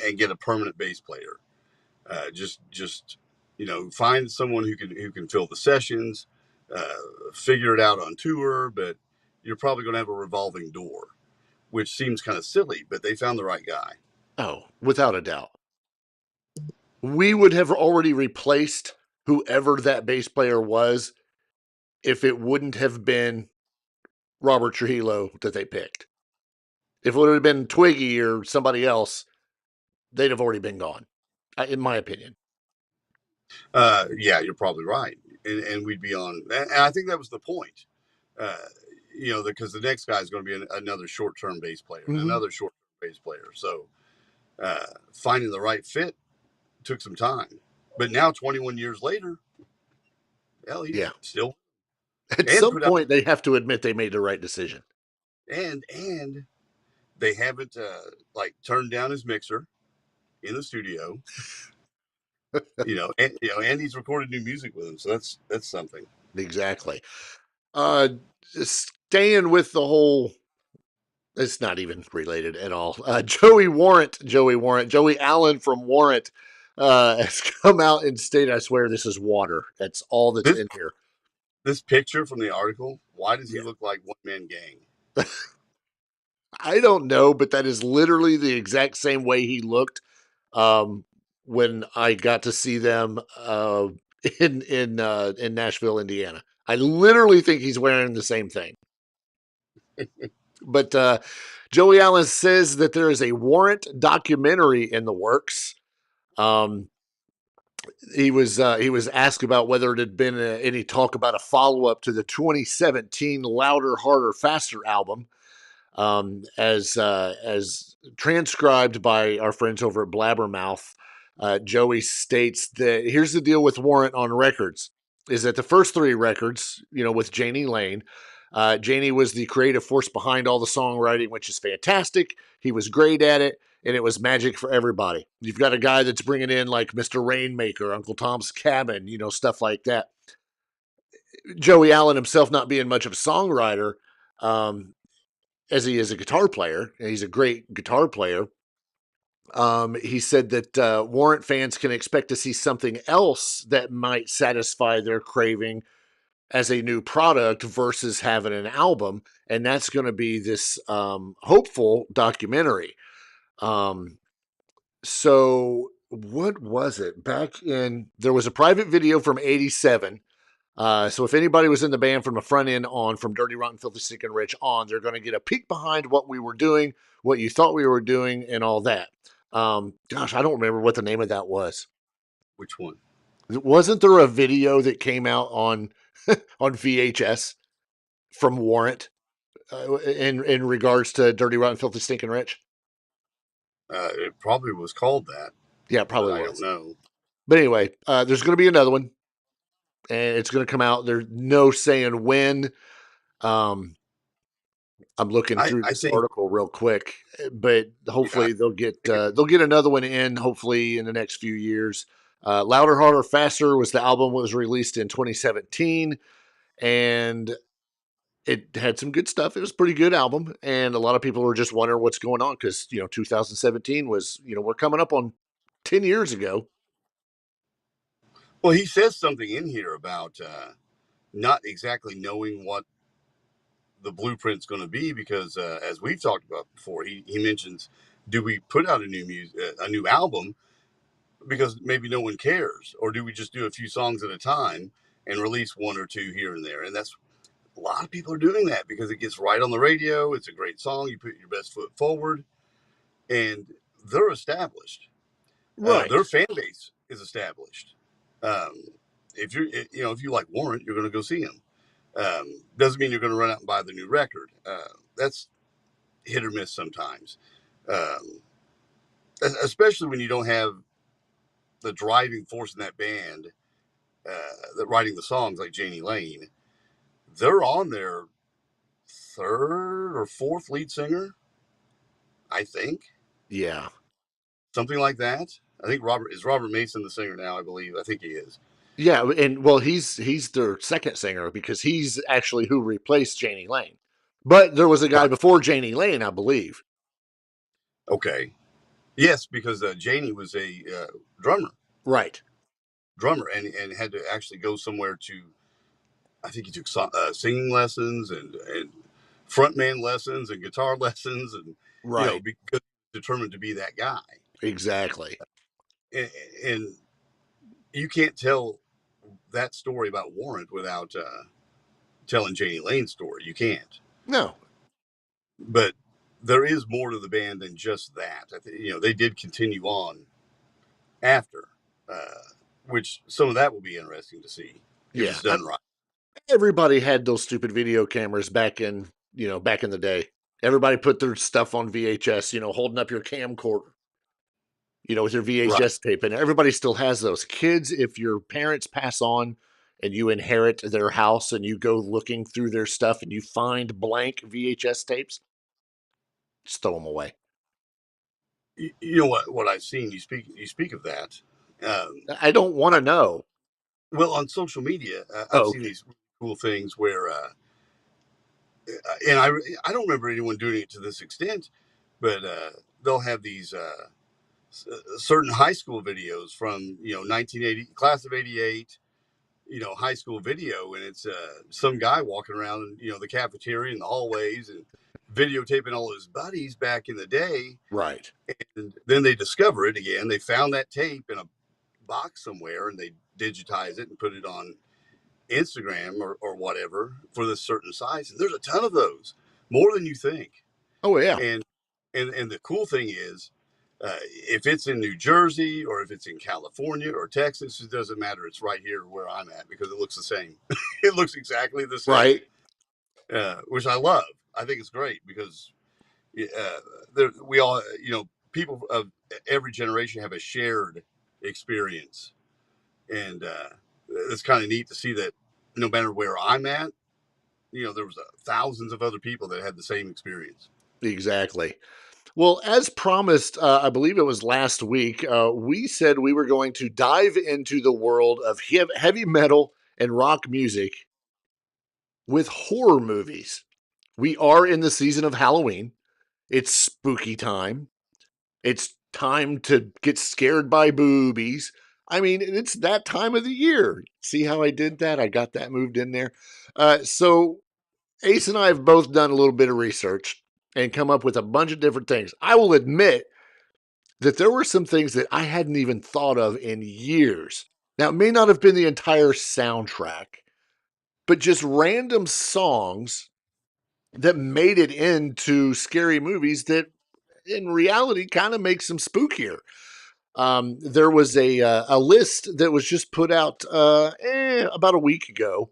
and get a permanent bass player. Just find someone who can fill the sessions, figure it out on tour, but you're probably going to have a revolving door, which seems kind of silly, but they found the right guy. Oh, without a doubt. We would have already replaced whoever that bass player was if it wouldn't have been Robert Trujillo that they picked. If it would have been Twiggy or somebody else, they'd have already been gone, in my opinion. Yeah, you're probably right. And we'd be on, and I think that was the point, because the next guy is going to be another short-term bass player, another short-term bass player. So finding the right fit took some time. But now, 21 years later, he's still. At some point, they have to admit they made the right decision. And they haven't turned down his mixer in the studio. And he's recorded new music with him, so that's something. Exactly. Staying with the whole, it's not even related at all. Joey Allen from Warrant has come out and stated, I swear this is water. That's all that's in here. This picture from the article, why does he look like One Man Gang? I don't know, but that is literally the exact same way he looked when I got to see them in Nashville, Indiana. I literally think he's wearing the same thing. But Joey Allen says that there is a Warrant documentary in the works. He was asked about whether it had been any talk about a follow-up to the 2017 Louder, Harder, Faster album. As transcribed by our friends over at Blabbermouth, Joey states that here's the deal with Warrant on records. is that the first 3 records, with Janie Lane, Janie was the creative force behind all the songwriting, which is fantastic. He was great at it, and it was magic for everybody. You've got a guy that's bringing in like Mr. Rainmaker, Uncle Tom's Cabin, stuff like that. Joey Allen himself not being much of a songwriter, as he is a guitar player, and he's a great guitar player. He said that Warrant fans can expect to see something else that might satisfy their craving as a new product versus having an album, and that's going to be this hopeful documentary. So what was it? There was a private video from '87. So if anybody was in the band from the front end on, from Dirty Rotten Filthy Sick and Rich on, they're going to get a peek behind what we were doing, what you thought we were doing, and all that. Gosh, I don't remember what the name of that was. Which one? Wasn't there a video that came out on on VHS from Warrant in regards to Dirty Rotten Filthy Stinking Rich? It probably was called that. Yeah, it probably I was. don't know. But anyway, there's going to be another one, and it's going to come out. There's no saying when. I'm looking through this article real quick, but hopefully they'll get another one in. Hopefully in the next few years. Louder, Harder, Faster was the album was released in 2017, and it had some good stuff. It was a pretty good album, and a lot of people were just wondering what's going on because 2017 was we're coming up on 10 years ago. Well, he says something in here about not exactly knowing what the blueprint's going to be because, as we've talked about before, he mentions, do we put out a new album because maybe no one cares, or do we just do a few songs at a time and release 1 or 2 here and there? And that's a lot of people are doing that because it gets right on the radio. It's a great song. You put your best foot forward, and they're established. Right. Their fan base is established. If you like Warrant, you're going to go see him. Doesn't mean you're going to run out and buy the new record. That's hit or miss sometimes, especially when you don't have the driving force in that band that writing the songs like Janie Lane. They're on their 3rd or 4th lead singer, I think. Yeah. Something like that. I think Robert Mason the singer now, I believe. I think he is. Yeah, and well, he's their 2nd singer because he's actually who replaced Janie Lane. But there was a guy before Janie Lane, I believe. Okay. Yes, because Janie was a drummer. Right. Drummer, and had to actually go somewhere to, I think he took singing lessons and frontman lessons and guitar lessons, and right, because determined to be that guy. Exactly. And you can't tell that story about Warrant without telling Janie Lane's story. You can't. No. But there is more to the band than just that. They did continue on after, which some of that will be interesting to see if it's done right. Everybody had those stupid video cameras back in the day. Everybody put their stuff on VHS, holding up your camcorder, with your VHS tape, and everybody still has those. Kids, if your parents pass on and you inherit their house and you go looking through their stuff and you find blank VHS tapes, just throw them away. You know what I've seen. You speak of that. I don't want to know. Well, on social media, I've seen these cool things where, and I don't remember anyone doing it to this extent, but they'll have these certain high school videos from 1980, class of '88, high school video, and it's some guy walking around the cafeteria and the hallways and videotaping all his buddies back in the day. Right. And then they discover it again. They found that tape in a box somewhere and they digitize it and put it on Instagram or whatever for this certain size. And there's a ton of those, more than you think. Oh yeah. And the cool thing is, if it's in New Jersey or if it's in California or Texas, it doesn't matter. It's right here where I'm at because it looks the same. It looks exactly the same. Right. Which I love. I think it's great because we all, people of every generation have a shared experience. And it's kind of neat to see that no matter where I'm at, there was thousands of other people that had the same experience. Exactly. Well, as promised, I believe it was last week, we said we were going to dive into the world of heavy metal and rock music with horror movies. We are in the season of Halloween. It's spooky time. It's time to get scared by boobies. I mean, it's that time of the year. See how I did that? I got that moved in there. So Ace and I have both done a little bit of research and come up with a bunch of different things. I will admit that there were some things that I hadn't even thought of in years. Now, it may not have been the entire soundtrack, but just random songs that made it into scary movies that in reality kind of makes them spookier. There was a list that was just put out about a week ago.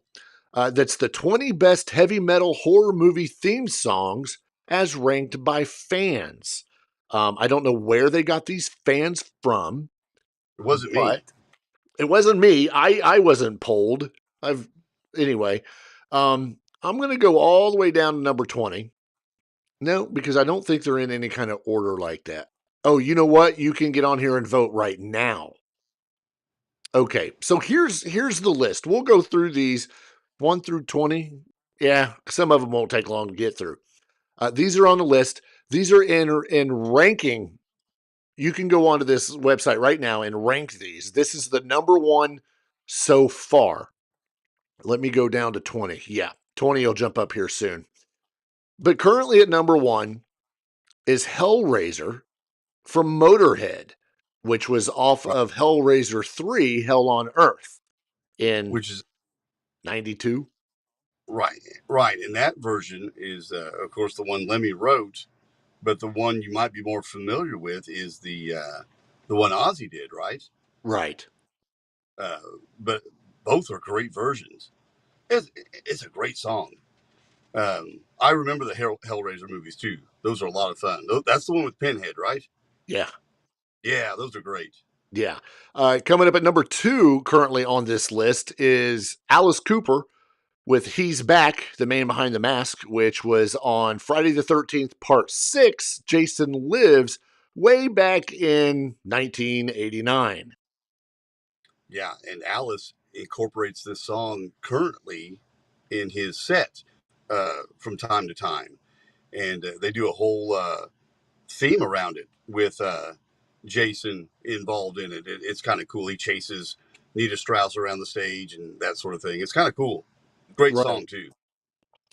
That's the 20 best heavy metal horror movie theme songs as ranked by fans. I don't know where they got these fans from. It wasn't me. It wasn't me. I wasn't polled. Anyway. I'm going to go all the way down to number 20. No, because I don't think they're in any kind of order like that. Oh, you know what? You can get on here and vote right now. Okay, so here's the list. We'll go through these 1 through 20. Yeah, some of them won't take long to get through. These are on the list. These are in ranking. You can go onto this website right now and rank these. This is the number one so far. Let me go down to 20. Yeah, 20 will jump up here soon. But currently at number one is Hellraiser from Motorhead, which was off of Hellraiser 3, Hell on Earth, which is 92. Right. And that version is, of course, the one Lemmy wrote, but the one you might be more familiar with is the one Ozzy did, right? Right. But both are great versions. It's a great song. I remember the Hellraiser movies too. Those are a lot of fun. That's the one with Pinhead, right? Yeah. Yeah, those are great. Yeah. Coming up at number 2 currently on this list is Alice Cooper with He's Back, the man behind the mask, which was on Friday the 13th, part 6, Jason Lives, way back in 1989. Yeah, and Alice incorporates this song currently in his set from time to time. And they do a whole theme around it with Jason involved in it. It's kind of cool. He chases Nita Strauss around the stage and that sort of thing. It's kind of cool. Great song, too.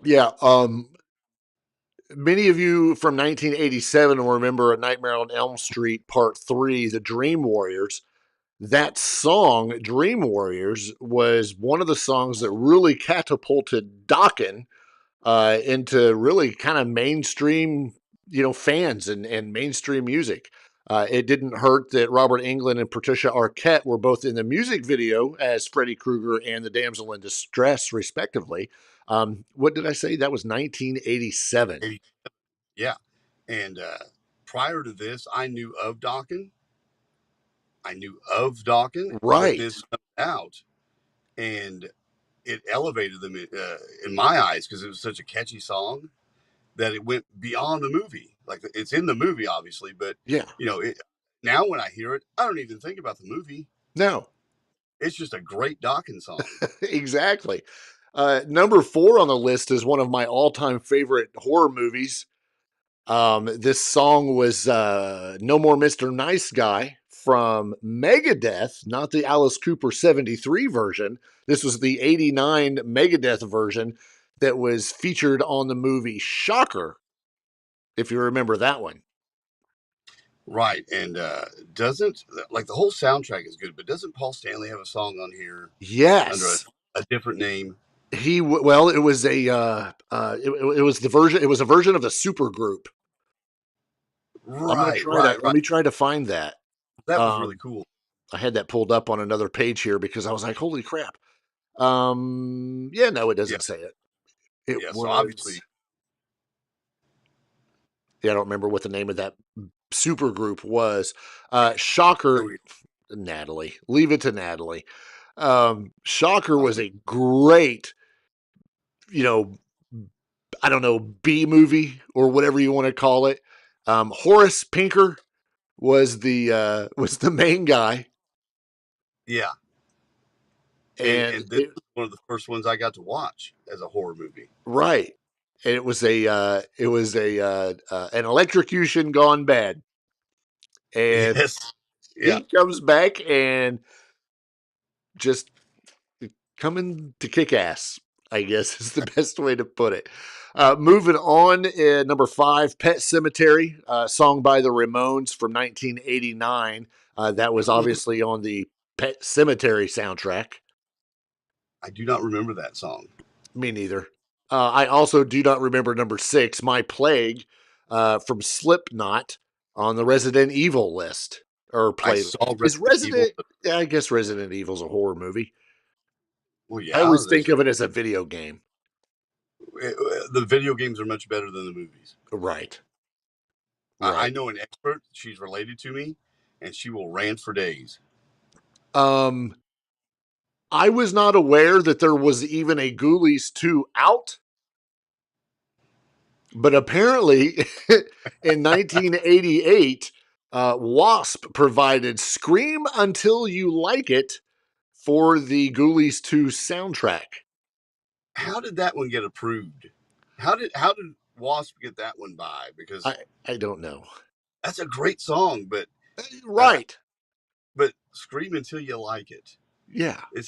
Yeah. Many of you from 1987 will remember A Nightmare on Elm Street Part 3, The Dream Warriors. That song, Dream Warriors, was one of the songs that really catapulted Dokken into really kind of mainstream, fans and mainstream music. It didn't hurt that Robert Englund and Patricia Arquette were both in the music video as Freddy Krueger and the damsel in distress, respectively. What did I say? That was 1987. Yeah. And prior to this, I knew of Dokken. Right. But this comes out, and it elevated them in my eyes because it was such a catchy song that it went beyond the movie. Like, it's in the movie, obviously, but yeah, now when I hear it, I don't even think about the movie. No, it's just a great Dokken song. Exactly. Number 4 on the list is one of my all-time favorite horror movies. This song was No More Mr. Nice Guy from Megadeth, not the Alice Cooper 73 version. This was the 89 Megadeth version that was featured on the movie Shocker, if you remember that one. Right. And doesn't, like, the whole soundtrack is good, but doesn't Paul Stanley have a song on here? Yes. Under a different name? It was it was the version, it was a version of the super group. Right. Let me try to find that. That was really cool. I had that pulled up on another page here because I was like, holy crap. Yeah, no, it doesn't say it. It was, so obviously. Yeah, I don't remember what the name of that super group was. Shocker, Natalie. Leave it to Natalie. Shocker was a great, I don't know, B movie or whatever you want to call it. Horace Pinker was the main guy. Yeah. And this was one of the first ones I got to watch as a horror movie. Right. And it was an electrocution gone bad. And yes. Yeah. he comes back and just coming to kick ass, I guess is the best way to put it. Moving on, number 5, Pet Cemetery, song by the Ramones from 1989. That was obviously on the Pet Cemetery soundtrack. I do not remember that song. Me neither. I also do not remember number 6, My Plague, from Slipknot on the Resident Evil list. Or playlist. Is Resident Evil? Yeah, I guess Resident Evil's a horror movie. Well, yeah, I always think of it as a video game. The video games are much better than the movies. Right. I know an expert. She's related to me, and she will rant for days. I was not aware that there was even a Ghoulies 2 out. But apparently, in 1988, Wasp provided Scream Until You Like It for the Ghoulies 2 soundtrack. How did that one get approved? How did Wasp get that one by? Because I don't know. That's a great song, but right. But Scream Until You Like It. Yeah. It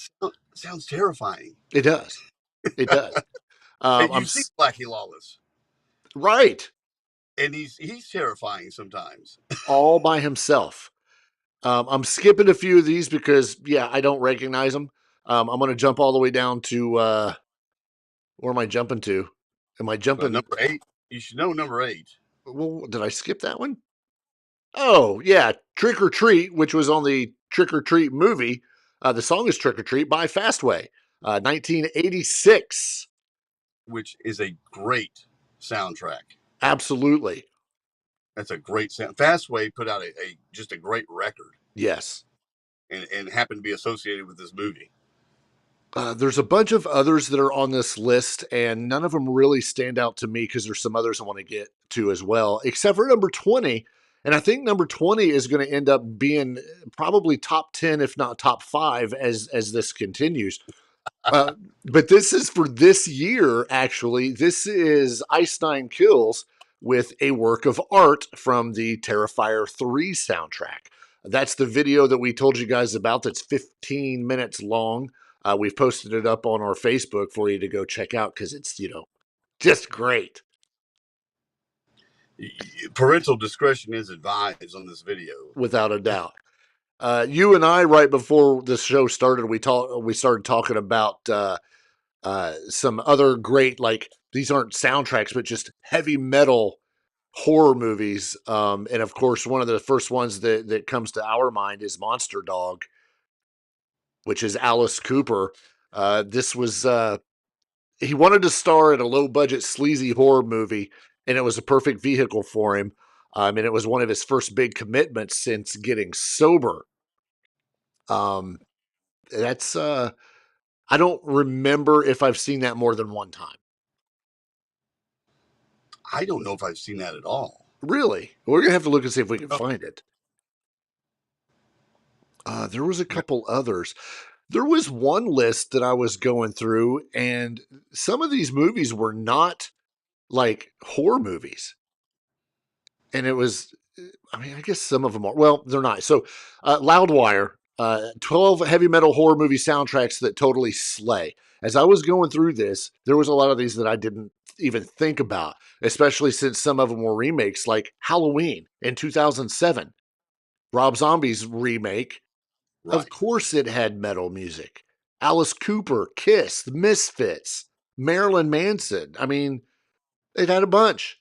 sounds terrifying. It does. It does. You've seen Blackie Lawless. Right. And he's terrifying sometimes. All by himself. I'm skipping a few of these because, I don't recognize them. I'm going to jump all the way down to, where am I jumping to? Am I jumping? Number 8. You should know number 8. Well, did I skip that one? Oh, yeah. Trick or Treat, which was on the Trick or Treat movie. The song is Trick or Treat by Fastway, 1986. Which is a great soundtrack. Absolutely. That's a great sound. Fastway put out just a great record. Yes. And happened to be associated with this movie. There's a bunch of others that are on this list, and none of them really stand out to me because there's some others I want to get to as well, except for number 20. And I think number 20 is going to end up being probably top 10, if not top 5, as this continues. But this is for this year, actually. This is Ice Nine Kills with a work of art from the Terrifier 3 soundtrack. That's the video that we told you guys about that's 15 minutes long. We've posted it up on our Facebook for you to go check out because it's, just great. Parental discretion is advised on this video. Without a doubt. You and I, right before the show started, we started talking about some other great, these aren't soundtracks, but just heavy metal horror movies. And of course, one of the first ones that comes to our mind is Monster Dog, which is Alice Cooper. This was, he wanted to star in a low budget sleazy horror movie, and it was a perfect vehicle for him. And it was one of his first big commitments since getting sober. That's, I don't remember if I've seen that more than one time. I don't know if I've seen that at all. Really? We're going to have to look and see if we can find it. There was a couple others. There was one list that I was going through, and some of these movies were not like horror movies. And it was, I guess some of them are. Well, they're not. So, Loudwire, 12 heavy metal horror movie soundtracks that totally slay. As I was going through this, there was a lot of these that I didn't even think about, especially since some of them were remakes, like Halloween in 2007. Rob Zombie's remake. Right. Of course it had metal music. Alice Cooper, Kiss, The Misfits, Marilyn Manson. I mean, it had a bunch.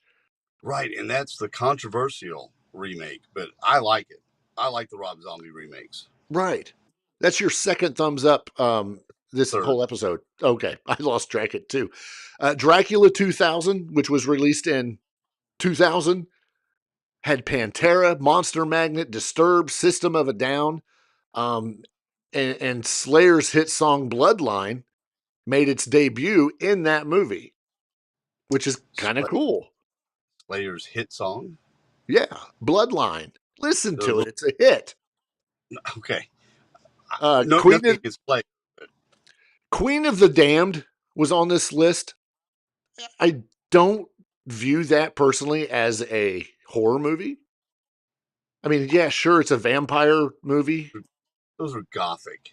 Right, and that's the controversial remake, but I like it. I like the Rob Zombie remakes. Right. That's your second thumbs up this whole episode. Okay, I lost track of it too. Dracula 2000, which was released in 2000, had Pantera, Monster Magnet, Disturbed, System of a Down. and Slayer's hit song Bloodline made its debut in that movie, which is kind of cool. Slayer's hit song? Yeah, Bloodline. Listen to it. It's a hit. Okay. Queen nothing against Slayer. Queen of the Damned was on this list. I don't view that personally as a horror movie. I mean, yeah, sure, it's a vampire movie. Those are gothic.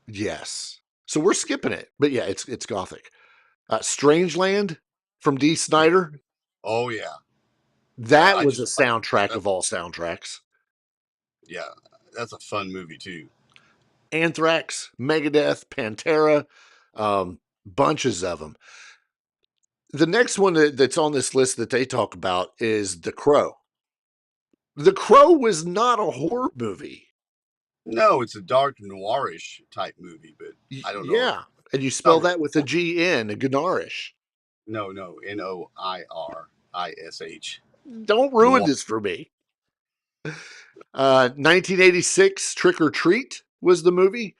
Yes. So we're skipping it. But yeah, it's gothic. Strangeland from D. Snyder. Oh, yeah. That was a soundtrack of all soundtracks. Yeah, that's a fun movie, too. Anthrax, Megadeth, Pantera, bunches of them. The next one that's on this list that they talk about is The Crow. The Crow was not a horror movie. No, it's a dark noirish type movie, but I don't know. Yeah, and you spell that with a G-N, a Gnarish. No, Noirish. Don't ruin this for me. 1986, Trick or Treat was the movie.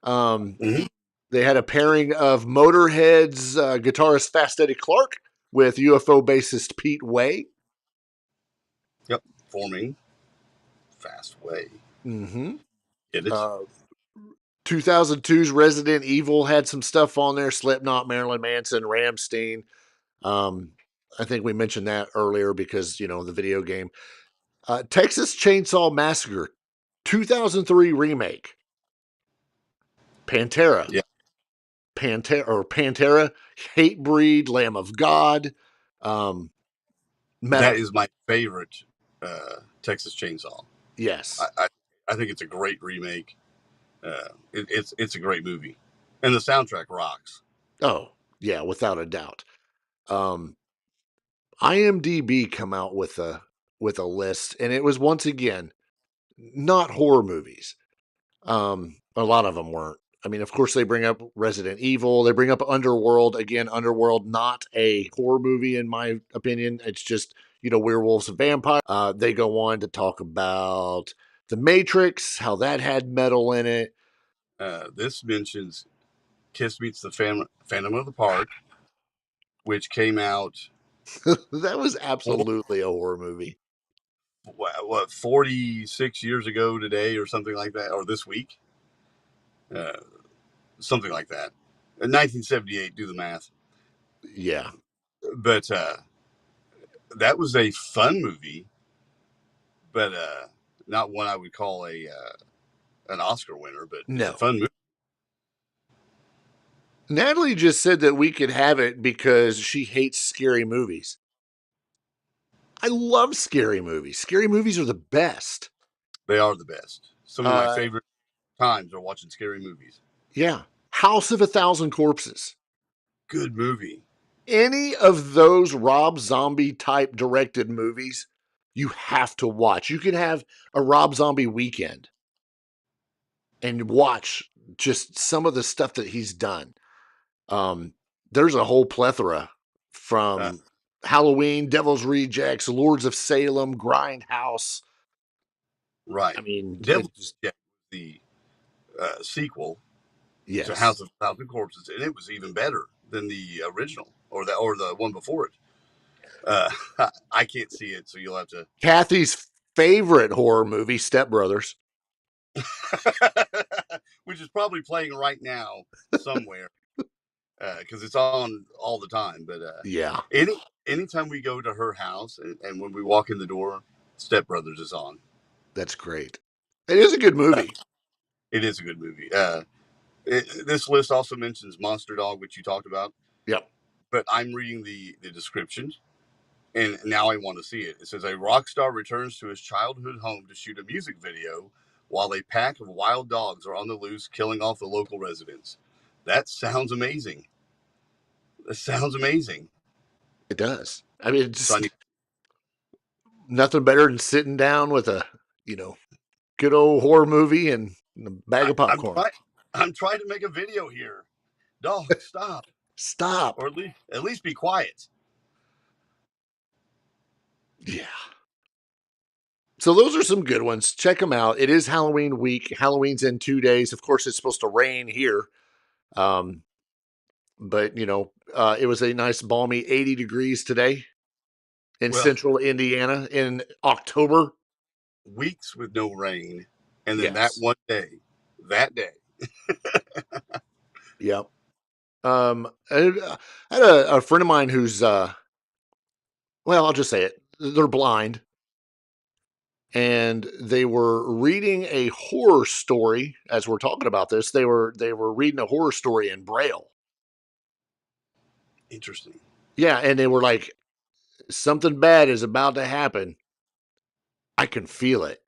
They had a pairing of Motorhead's guitarist Fast Eddie Clark with UFO bassist Pete Way. Yep, forming Fast Way. Mm-hmm. Get it? 2002's Resident Evil had some stuff on there. Slipknot, Marilyn Manson, Rammstein. I think we mentioned that earlier because, the video game. Texas Chainsaw Massacre, 2003 remake. Pantera. Yeah. Pantera, Hatebreed, Lamb of God. That is my favorite Texas Chainsaw. Yes. I think it's a great remake. It's a great movie. And the soundtrack rocks. Oh, yeah, without a doubt. IMDb come out with a list, and it was once again not horror movies. A lot of them weren't. I mean, of course, they bring up Resident Evil. They bring up Underworld. Again, Underworld, not a horror movie, in my opinion. It's just, werewolves and vampires. They go on to talk about The Matrix, how that had metal in it. This mentions Kiss Meets the Phantom of the Park, which came out. That was absolutely a horror movie. What, 46 years ago today or something like that, or this week? Something like that. 1978, do the math. Yeah. But that was a fun movie, but not one I would call an Oscar winner, but it's a fun movie. Natalie just said that we could have it because she hates scary movies. I love scary movies. Scary movies are the best. They are the best. Some of my favorite times are watching scary movies. Yeah. House of a Thousand Corpses. Good movie. Any of those Rob Zombie type directed movies, you have to watch. You can have a Rob Zombie weekend and watch just some of the stuff that he's done. There's a whole plethora from Halloween, Devil's Rejects, Lords of Salem, Grindhouse. Right. I mean, Devil's Rejects, the sequel to House of a Thousand Corpses, and it was even better than the original or the one before it. I can't see it, so you'll have to. Kathy's favorite horror movie, Step Brothers. Which is probably playing right now somewhere because it's on all the time. But yeah, anytime we go to her house and when we walk in the door, Step Brothers is on. That's great. It is a good movie. It is a good movie. This list also mentions Monster Dog, which you talked about. Yep. But I'm reading the description, and now I want to see it. It says, a rock star returns to his childhood home to shoot a music video while a pack of wild dogs are on the loose, killing off the local residents. That sounds amazing. It does. I mean, it's just nothing better than sitting down with a, good old horror movie and a bag of popcorn. I'm trying to make a video here. Dog, stop. Stop. Or at least be quiet. Yeah. So those are some good ones. Check them out. It is Halloween week. Halloween's in 2 days. Of course, it's supposed to rain here. But, it was a nice balmy 80 degrees today in central Indiana in October. Weeks with no rain. And then that one day, Yep. I had a friend of mine who's, well, I'll just say it. They're blind. And they were reading a horror story as we're talking about this. They were reading a horror story in Braille. Interesting. Yeah, and they were like, something bad is about to happen. I can feel it.